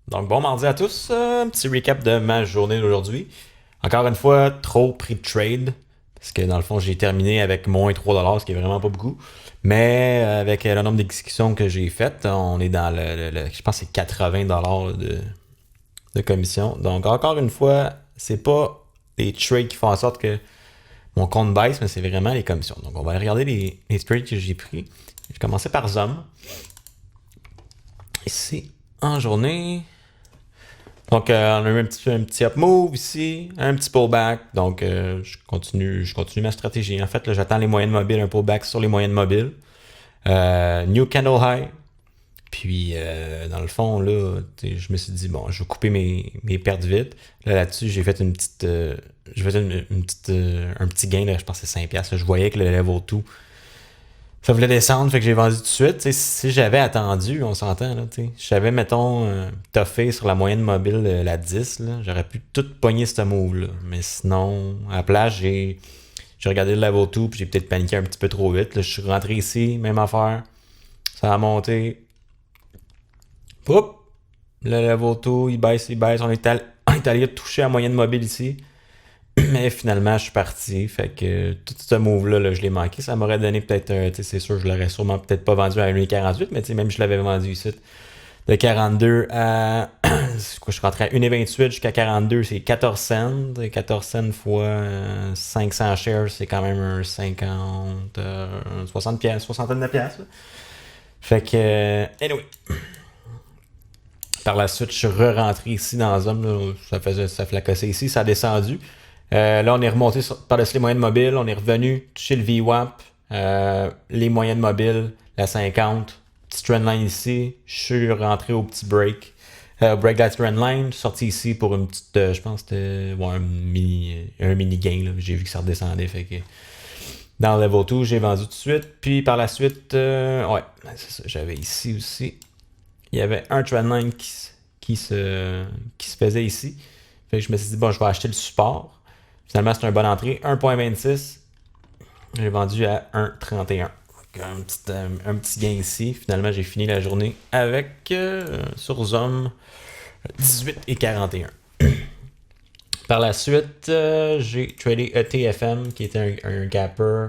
Donc, bon mardi à tous. Un petit recap de ma journée d'aujourd'hui. Encore une fois, trop pris de trade. Parce que dans le fond, j'ai terminé avec moins 3$, ce qui est vraiment pas beaucoup. Mais avec le nombre d'exécutions que j'ai faites, on est dans je pense que c'est 80$ de commission. Donc, encore une fois, c'est pas les trades qui font en sorte que mon compte baisse, mais c'est vraiment les commissions. Donc, on va aller regarder les trades que j'ai pris. J'ai commencé par ZOM. Ici, en journée. Donc, on a eu un petit up move ici, un petit pullback. Donc, je continue ma stratégie. En fait, là, j'attends les moyennes mobiles, un pullback sur les moyennes mobiles. New candle high. Puis, dans le fond, là, je me suis dit, bon, je vais couper mes pertes vite. Là-dessus, j'ai fait une petite. J'ai fait un petit gain, là, je pense que c'est 5$. Là, je voyais que le level 2 ça voulait descendre, fait que j'ai vendu tout de suite. T'sais, si j'avais attendu, on s'entend, là, t'sais. Je savais, mettons, toffé sur la moyenne mobile, la 10, là, j'aurais pu tout pogner ce move-là. Mais sinon, à la place, j'ai regardé le level 2, puis j'ai peut-être paniqué un petit peu trop vite. Là, je suis rentré ici, même affaire. Ça a monté. Poup! Le level 2, il baisse, il baisse. On est allé toucher la moyenne mobile ici. Mais finalement, je suis parti. Fait que tout ce move-là, là, je l'ai manqué. Ça m'aurait donné peut-être, c'est sûr, je l'aurais sûrement peut-être pas vendu à 1,48, mais même je l'avais vendu ici. De 42 à. Je suis rentré à 1,28 jusqu'à 42, c'est 14 cents. Et 14 cents fois 500 shares, c'est quand même un 50, 60 pièces, soixantaine de pièces. Fait que, anyway. Par la suite, je suis re-rentré ici dans la zone. Là, ça flacossait ici, ça a descendu. Là, on est remonté par-dessus les moyennes mobiles. On est revenu toucher le VWAP, les moyennes mobiles, la 50. Petit trendline ici. Je suis rentré au petit break. Break that trendline. Je suis sorti ici pour une petite, je pense que c'était un mini gain. Là. J'ai vu que ça redescendait. Fait que dans le level 2, j'ai vendu tout de suite. Puis par la suite, ouais, c'est ça. J'avais ici aussi. Il y avait un trendline qui se faisait ici. Fait que je me suis dit, bon, je vais acheter le support. Finalement, c'est une bonne entrée. 1,26. J'ai vendu à 1,31. Un petit gain ici. Finalement, j'ai fini la journée avec, sur ZOM, 18,41. Par la suite, j'ai tradé ETFM, qui était un gapper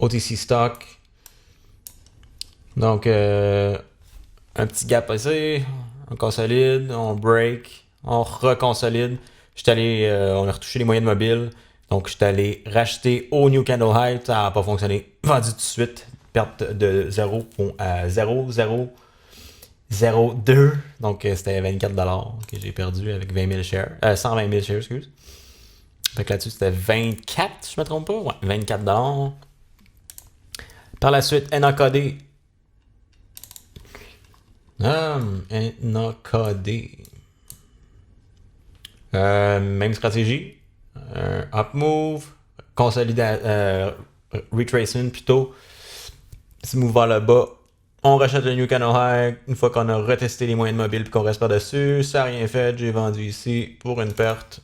OTC stock. Donc, un petit gap ici. On consolide, on break, on reconsolide. On a retouché les moyennes mobiles. Donc, je suis allé racheter au New Candle High. Ça n'a pas fonctionné. Vendu tout de suite. Perte de 0,002. Donc, c'était 24$ que j'ai perdu avec 20 000 shares. 120 000 shares, excuse. Fait que là-dessus, c'était 24, si je me trompe pas. Ouais, 24$. Par la suite, NAKD. NAKD. Même stratégie. Up move. Retracement plutôt. Petit move vers le bas. On rachète le New Candle High. Une fois qu'on a retesté les moyennes mobiles et qu'on reste par-dessus, ça n'a rien fait. J'ai vendu ici pour une perte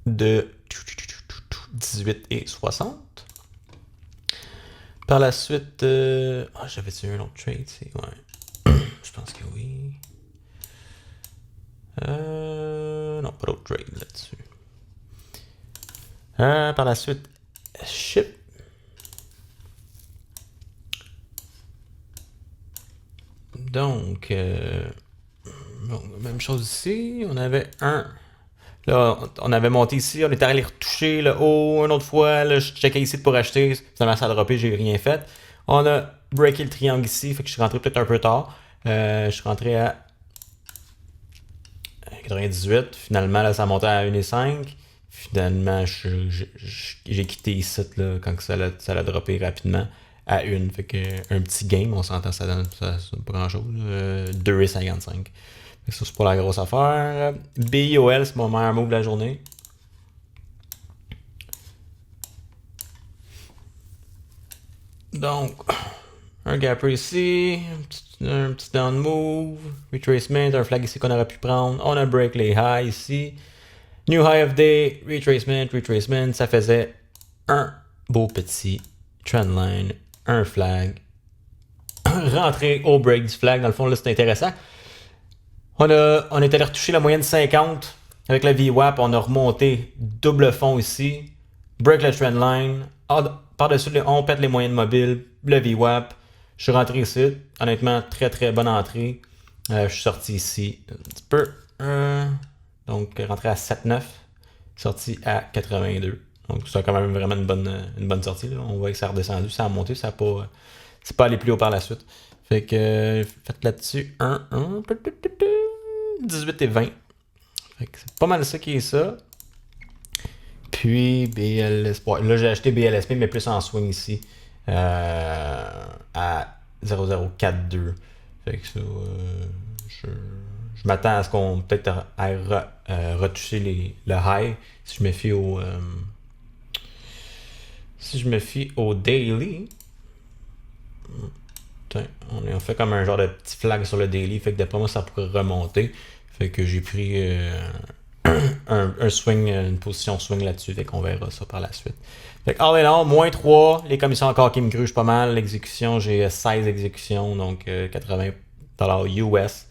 de 18,60. Par la suite, j'avais-tu un autre trade? Ouais. Je pense que oui. Non, pas d'autre trade là-dessus. Par la suite, ship. Donc, bon, même chose ici. On avait un. Là, on avait monté ici, on était allé retoucher le haut une autre fois. Là, je checkais ici pour acheter. Finalement, ça a droppé, j'ai rien fait. On a breaké le triangle ici, fait que je suis rentré peut-être un peu tard. Je suis rentré à 98. Finalement, là, ça a monté à 1,5. Finalement, j'ai quitté ici là, quand ça l'a droppé rapidement à 1. Fait que un petit game, on s'entend, ça donne pas grand chose. 2,55. Ça, c'est pas la grosse affaire. BIOL, c'est mon meilleur move de la journée. Donc, un gapper ici, un petit down move, retracement, un flag ici qu'on aurait pu prendre. On a break les highs ici. New high of day, retracement, ça faisait un beau petit trendline, un flag. Rentrer au break du flag, dans le fond, là, c'est intéressant. On est allé retoucher la moyenne 50 avec la VWAP. On a remonté double fond ici. Break le trendline. Par-dessus, on pète les moyennes mobiles. Le VWAP. Je suis rentré ici. Honnêtement, très très bonne entrée. Je suis sorti ici un petit peu. Donc, rentré à 7,9. Sorti à 82. Donc, c'est quand même vraiment une bonne sortie. Là. On voit que ça a redescendu, ça a monté, ça a pas. C'est pas allé plus haut par la suite. Fait que, faites là-dessus 18 et 20. Fait que c'est pas mal ça qui est ça. Puis, BLSP. Là, j'ai acheté BLSP, mais plus en swing ici. À 0,042. Fait que ça, je m'attends à ce qu'on peut-être aille retoucher le high. Si je me fie au daily. On fait comme un genre de petit flag sur le daily. Fait que d'après moi, ça pourrait remonter. Fait que j'ai pris un swing, une position swing là-dessus. Fait qu'on verra ça par la suite. Fait que, all in all, moins 3. Les commissions encore qui me grugent pas mal. L'exécution, j'ai 16 exécutions. Donc 80$ US.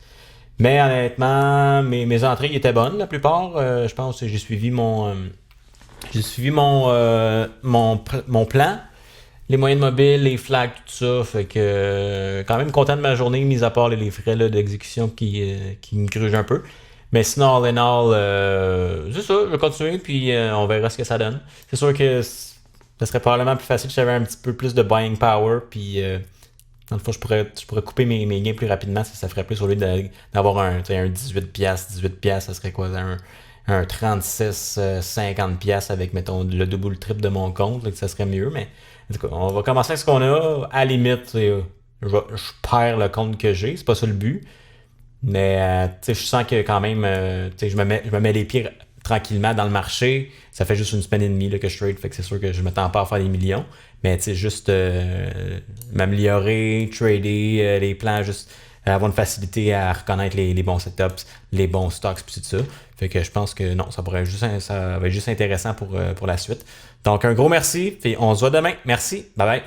Mais honnêtement, mes entrées étaient bonnes la plupart. Je pense que j'ai suivi mon plan. Les moyennes mobiles, les flags, tout ça. Fait que quand même content de ma journée, mis à part les frais là, d'exécution qui me grugent un peu. Mais sinon, all in all, c'est ça, je vais continuer, puis on verra ce que ça donne. C'est sûr que ça serait probablement plus facile si j'avais un petit peu plus de buying power, puis dans le fond, je pourrais couper mes gains plus rapidement, ça ferait plus au lieu d'avoir un 18$, ça serait quoi, un 36, 50$ avec, mettons, le double ou le triple de mon compte, là, que ça serait mieux, mais en tout cas, on va commencer avec ce qu'on a. À la limite, je perds le compte que j'ai, c'est pas ça le but. Mais je sens que quand même, je me mets les pieds tranquillement dans le marché. Ça fait juste une semaine et demie là, que je trade, fait que c'est sûr que je m'attends pas à faire des millions. Mais juste m'améliorer, trader, les plans, juste avoir une facilité à reconnaître les bons setups, les bons stocks, puis tout ça. Fait que je pense que non, ça va être juste intéressant pour la suite. Donc un gros merci, et on se voit demain. Merci, bye bye.